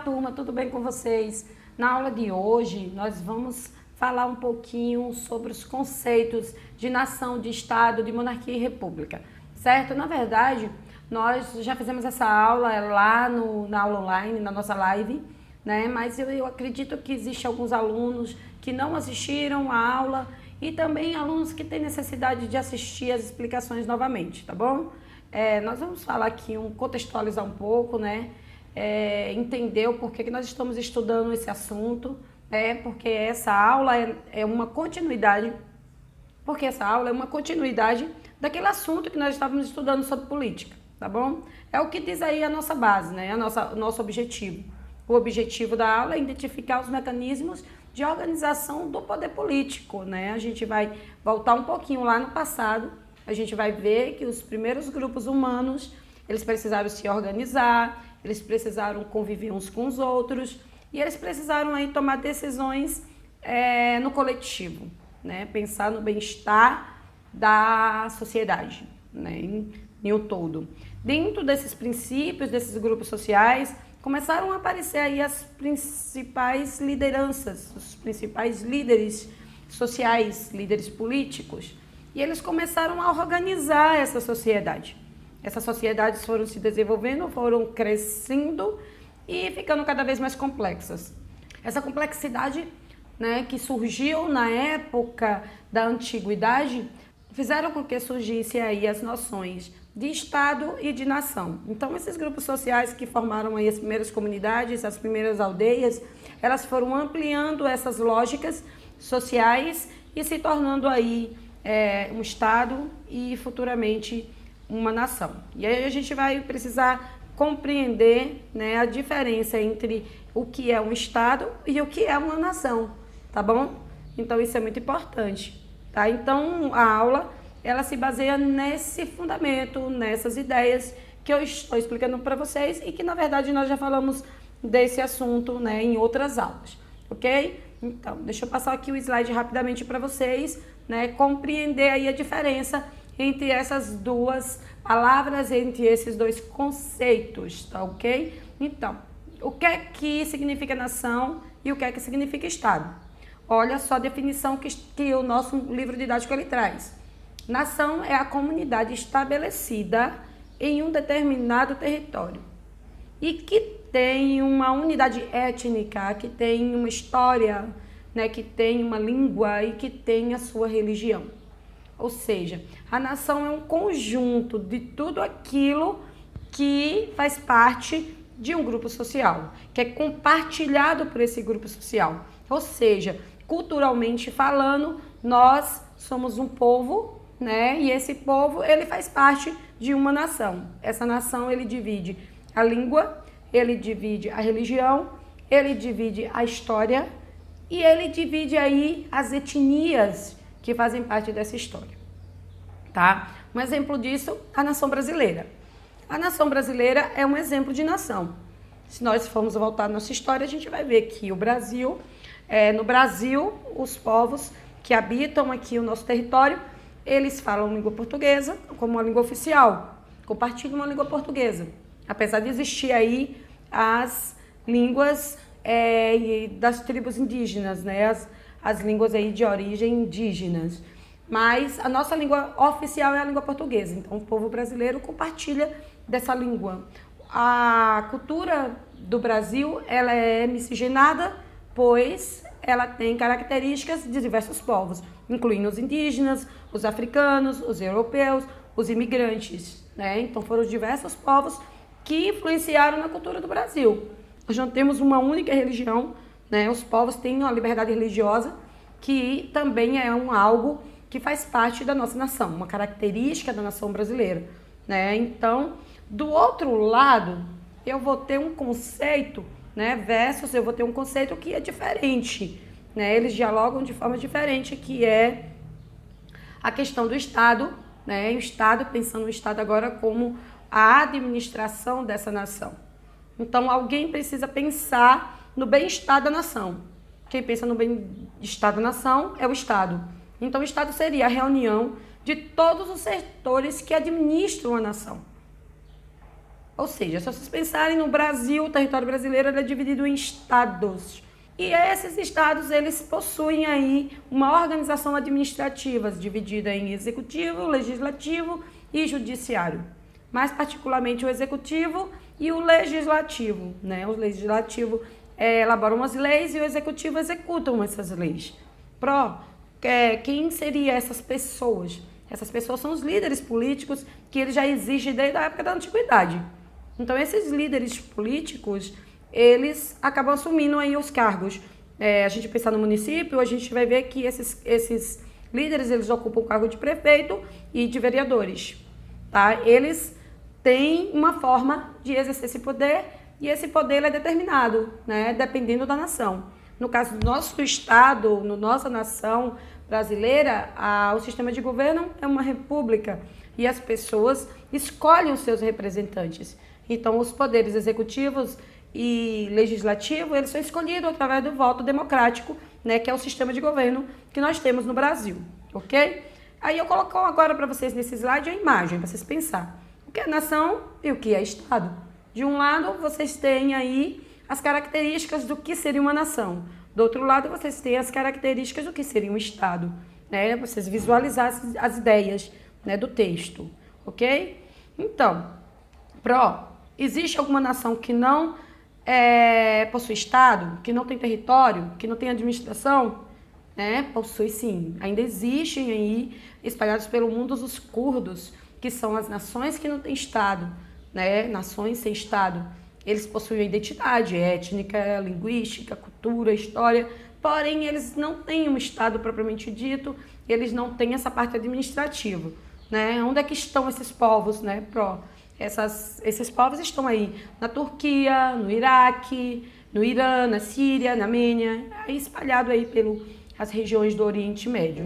turma, tudo bem com vocês? Na aula de hoje, nós vamos falar um pouquinho sobre os conceitos de nação, de Estado, de monarquia e república, certo? Na verdade, nós já fizemos essa aula lá na aula online, na nossa live, né? Mas eu acredito que existem alguns alunos que não assistiram a aula e também alunos que têm necessidade de assistir as explicações novamente, tá bom? Nós vamos falar aqui, contextualizar um pouco, né? Entender o porquê que nós estamos estudando esse assunto, porque essa aula é uma continuidade, daquele assunto que nós estávamos estudando sobre política, tá bom? É o que diz aí a nossa base, né? O nosso objetivo. O objetivo da aula é identificar os mecanismos de organização do poder político, né? A gente vai voltar um pouquinho lá no passado, a gente vai ver que os primeiros grupos humanos, eles precisaram se organizar, eles precisaram conviver uns com os outros e eles precisaram aí tomar decisões no coletivo, né? Pensar no bem-estar da sociedade, né? Em um todo. Dentro desses princípios, desses grupos sociais, começaram a aparecer aí as principais lideranças, os principais líderes sociais, líderes políticos, e eles começaram a organizar essa sociedade. Essas sociedades foram se desenvolvendo, foram crescendo e ficando cada vez mais complexas. Essa complexidade, né, que surgiu na época da antiguidade, fizeram com que surgissem aí as noções de Estado e de nação. Então, esses grupos sociais que formaram aí as primeiras comunidades, as primeiras aldeias, elas foram ampliando essas lógicas sociais e se tornando aí um Estado e futuramente uma nação. E aí a gente vai precisar compreender, né, a diferença entre o que é um Estado e o que é uma nação, tá bom? Então isso é muito importante, tá? Então a aula, ela se baseia nesse fundamento, nessas ideias que eu estou explicando para vocês e que na verdade nós já falamos desse assunto, né, em outras aulas, ok? Então, deixa eu passar aqui o slide rapidamente para vocês, né, compreender aí a diferença entre essas duas palavras, entre esses dois conceitos, tá ok? Então, o que é que significa nação e o que é que significa Estado? Olha só a definição que o nosso livro didático ele traz. Nação é a comunidade estabelecida em um determinado território e que tem uma unidade étnica, que tem uma história, né, que tem uma língua e que tem a sua religião. Ou seja, a nação é um conjunto de tudo aquilo que faz parte de um grupo social, que é compartilhado por esse grupo social. Ou seja, culturalmente falando, nós somos um povo, né? E esse povo, ele faz parte de uma nação. Essa nação, ele divide a língua, ele divide a religião, ele divide a história e ele divide aí as etnias que fazem parte dessa história, tá? Um exemplo disso, a nação brasileira. A nação brasileira é um exemplo de nação. Se nós formos voltar à nossa história, a gente vai ver que no Brasil, os povos que habitam aqui o nosso território, eles falam língua portuguesa como uma língua oficial, compartilham uma língua portuguesa. Apesar de existir aí as línguas das tribos indígenas, né? As línguas aí de origem indígenas. Mas a nossa língua oficial é a língua portuguesa. Então, o povo brasileiro compartilha dessa língua. A cultura do Brasil, ela é miscigenada, pois ela tem características de diversos povos, incluindo os indígenas, os africanos, os europeus, os imigrantes, né? Então, foram diversos povos que influenciaram na cultura do Brasil. Nós não temos uma única religião, né? Os povos têm uma liberdade religiosa, que também é algo que faz parte da nossa nação, uma característica da nação brasileira, né? Então, do outro lado, eu vou ter um conceito, né? Eu vou ter um conceito que é diferente, né? Eles dialogam de forma diferente, que é a questão do Estado, né? O Estado, pensando no Estado agora como a administração dessa nação. Então, alguém precisa pensar no bem-estar da nação. Quem pensa no bem-estar da nação é o Estado. Então, o Estado seria a reunião de todos os setores que administram a nação. Ou seja, se vocês pensarem no Brasil, o território brasileiro ele é dividido em estados. E esses estados, eles possuem aí uma organização administrativa dividida em executivo, legislativo e judiciário. Mais particularmente o executivo e o legislativo, né? O legislativo elaboram as leis e o executivo executam essas leis. Quem seriam essas pessoas? Essas pessoas são os líderes políticos que eles já existem desde a época da antiguidade. Então, esses líderes políticos, eles acabam assumindo aí os cargos. A gente pensar no município, a gente vai ver que esses líderes, eles ocupam o cargo de prefeito e de vereadores, tá? Eles têm uma forma de exercer esse poder e esse poder ele é determinado, né? Dependendo da nação. No caso do nosso estado, na nossa nação brasileira, o sistema de governo é uma república e as pessoas escolhem os seus representantes. Então, os poderes executivos e legislativo, eles são escolhidos através do voto democrático, né, que é o sistema de governo que nós temos no Brasil, ok? Aí eu coloco agora para vocês nesse slide a imagem, para vocês pensarem o que é nação e o que é estado. De um lado, vocês têm aí as características do que seria uma nação. Do outro lado, vocês têm as características do que seria um estado, né? Vocês visualizarem as ideias, né, do texto, ok? Então, existe alguma nação que não possui estado, que não tem território, que não tem administração? Possui sim. Ainda existem aí, espalhados pelo mundo, os curdos, que são as nações que não têm estado, né? Nações sem estado. Eles possuem identidade étnica, linguística, cultura, história, porém eles não têm um estado propriamente dito, eles não têm essa parte administrativa, né? Onde é que estão esses povos, né? Esses povos estão aí na Turquia, no Iraque, no Irã, na Síria, na Armênia, aí espalhado aí pelas regiões do Oriente Médio.